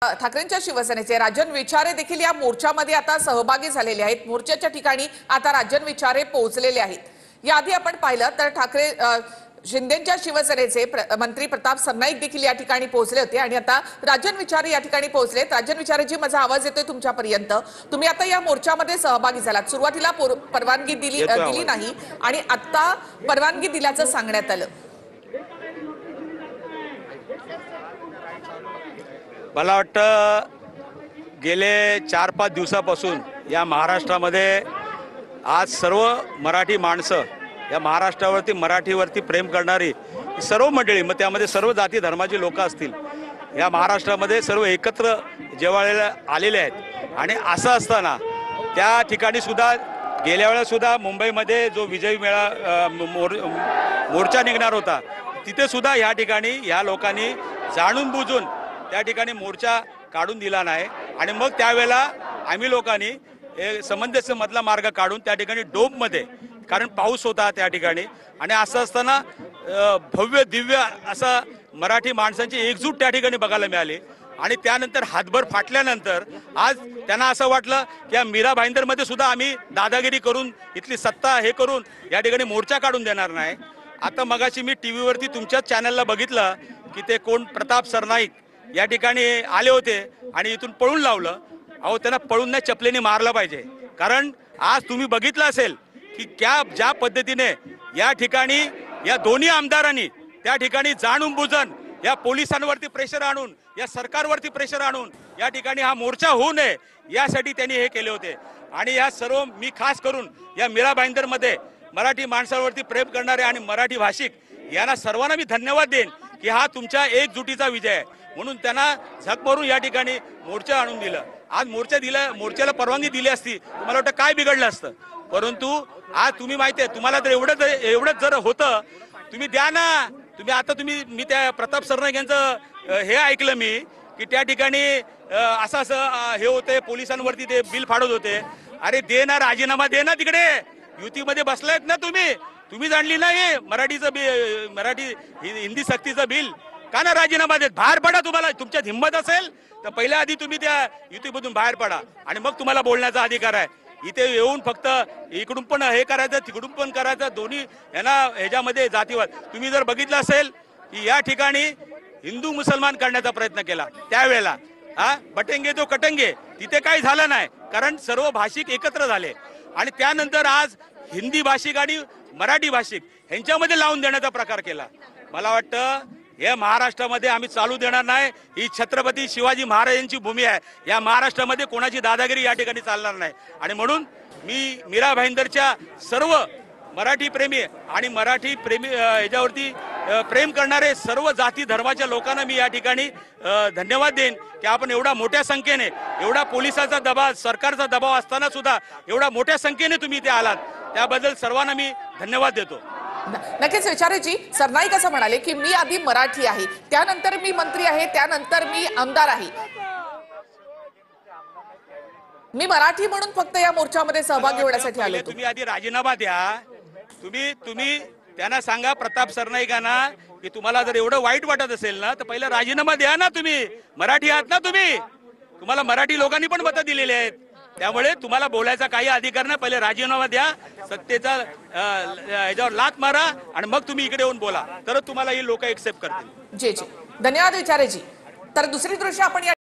ठाकरेंच्या शिवसेनेचे राजन विचारे देखील या मोर्चामध्ये आता सहभागी झालेले आहेत। मोर्चाच्या ठिकाणी आता राजन विचारे पोहोचलेले आहेत। याआधी आपण पाहिलं तर ठाकरे शिंदेच्या शिवसेनेचे मंत्री प्रताप सरनाईक देखील या ठिकाणी पोहोचले होते आणि आता राजन विचारे या ठिकाणी पोहोचलेत। राजन विचारेजी, माझा आवाज येतोय तुमच्यापर्यंत? तुम्ही आता या मोर्चामध्ये सहभागी झालात। सुरुवातीला परवानगी दिली नाही आणि आता परवानगी दिल्याचं सांगण्यात आलं। मला वाटतं गेले 4-5 दिवसापासून या महाराष्ट्रामध्ये आज सर्व मराठी माणसं, या महाराष्ट्रावरती मराठीवरती प्रेम करणारी सर्व मंडळी, मग त्यामध्ये सर्व जाती धर्माची लोक असतील, या महाराष्ट्रामध्ये सर्व एकत्र जेवायला आलेले आहेत। आणि असं असताना त्या ठिकाणी सुद्धा गेल्या वेळेला सुद्धा मुंबईमध्ये जो विजय मोर्चा निघणार होता, तिथे सुद्धा या ठिकाणी या लोकांनी जाणून बुजून त्या ठिकाणी मोर्चा काढून दिला नाही। आणि मग त्यावेळेला आम्ही लोकांनी समंजस्य मधला मार्ग काढून त्या ठिकाणी डोबमध्ये, कारण पाऊस होता त्या ठिकाणी, आणि असं असताना भव्य दिव्य असं मराठी माणसांची एकजूट त्या ठिकाणी बघायला मिळाली। आणि त्यानंतर हातभर फाटल्यानंतर आज त्यांना असं वाटलं की या मीरा भाईंदरमध्ये सुद्धा आम्ही दादागिरी करून इथली सत्ता हे करून या ठिकाणी मोर्चा काढून देणार नाही। आता मगाशी मी टी व्हीवरती तुमच्याच चॅनलला बघितलं की ते कोण प्रताप सरनाईक या ठिकाणी आले होते आणि इथून पळून लावलं। अहो, त्यांना पळून नाही, चपलेने मारलं पाहिजे। कारण आज तुम्ही बघितलं असेल की ज्या पद्धतीने या ठिकाणी या दोन्ही आमदारांनी त्या ठिकाणी जाणून बुजून या पोलिसांवरती प्रेशर आणून, या सरकारवरती प्रेशर आणून या ठिकाणी हा मोर्चा होऊ नये यासाठी त्यांनी हे केले होते। आणि या सर्व मी खास करून या मीरा भाईंदरमध्ये मराठी माणसांवरती प्रेम करणारे आणि मराठी भाषिक यांना सर्वांना मी धन्यवाद देईन की हा तुमच्या एकजुटीचा विजय आहे। म्हणून त्यांना झक मारून या ठिकाणी मोर्चा आणून दिलं। आज मोर्चाला परवानगी दिली असती, तुम्हाला वाटतं काय बिघडलं असतं? परंतु आज तुम्ही माहिती आहे, तुम्हाला तर एवढंच जर होतं तुम्ही द्या ना। तुम्ही मी त्या प्रताप सरनाईक यांचं हे ऐकलं मी की त्या ठिकाणी असं हे होते, पोलिसांवरती ते बिल फाडत होते। अरे दे ना, राजीनामा दे ना, तिकडे युतीमध्ये बसलायत ना तुम्ही जाणली नाही मराठी हिंदी सक्तीचं बिल का ना राजीनामा देत बाहेर पडा। तुम्हाला तुमच्यात हिंमत असेल तर पहिल्या आधी तुम्ही त्या युतीमधून बाहेर पडा आणि मग तुम्हाला बोलण्याचा अधिकार आहे। इथे येऊन फक्त इकडून पण हे करायचं, तिकडून पण करायचं, दोन्ही यांना ह्याच्यामध्ये जातीवाद। तुम्ही जर बघितलं असेल की या ठिकाणी हिंदू मुसलमान करण्याचा प्रयत्न केला त्यावेळेला, बटेंगे तो कटेंगे, तिथे काही झालं नाही, कारण सर्व भाषिक एकत्र झाले। आणि त्यानंतर आज हिंदी भाषिक आणि मराठी भाषिक ह्यांच्यामध्ये लावून देण्याचा प्रकार केला। मला वाटतं या महाराष्ट्रामध्ये आम्ही चालू देणार नाही। ही छत्रपती शिवाजी महाराजांची भूमी आहे। या महाराष्ट्रामध्ये कोणाची दादागिरी या ठिकाणी चालणार नाही। आणि म्हणून मी मीरा भाईंदरच्या सर्व मराठी प्रेमी आणि मराठी प्रेमी याच्यावरती प्रेम करणारे सर्व जाती धर्माच्या लोकांना मी या ठिकाणी धन्यवाद देईन की आपण एवढा मोठ्या संख्येने, एवढा पोलिसाचा दबाव, सरकारचा दबाव असताना सुद्धा एवढा मोठ्या संख्येने तुम्ही इथे आलात, त्याबद्दल सर्वांना मी धन्यवाद देतो। नक्कीच विचारेजी, सरनाईक असं म्हणाले की मी आधी मराठी आहे, त्यानंतर मी मंत्री आहे, त्यानंतर मी आमदार आहे। मी मराठी म्हणून फक्त या मोर्चामध्ये सहभागी होण्यासाठी आलो। तुम्ही आधी राजीनामा द्या। तुम्ही त्यांना सांगा, प्रताप सरनाईकांना, की तुम्हाला जर एवढं वाईट वाटत असेल ना तर पहिला राजीनामा द्या ना। तुम्ही मराठी आहात ना, तुम्हाला मराठी लोकांनी पण मतं दिलेली आहेत, त्यामुळे तुम्हाला बोलायचा काही अधिकार नाही। पहिले राजीनामा द्या, सत्तेचा याच्यावर लात मारा आणि मग तुम्ही इकडे येऊन बोला, तरच तुम्हाला ही लोक एक्सेप्ट करतील। जी, धन्यवाद विचारेजी। तर दुसरी दृश्य आपण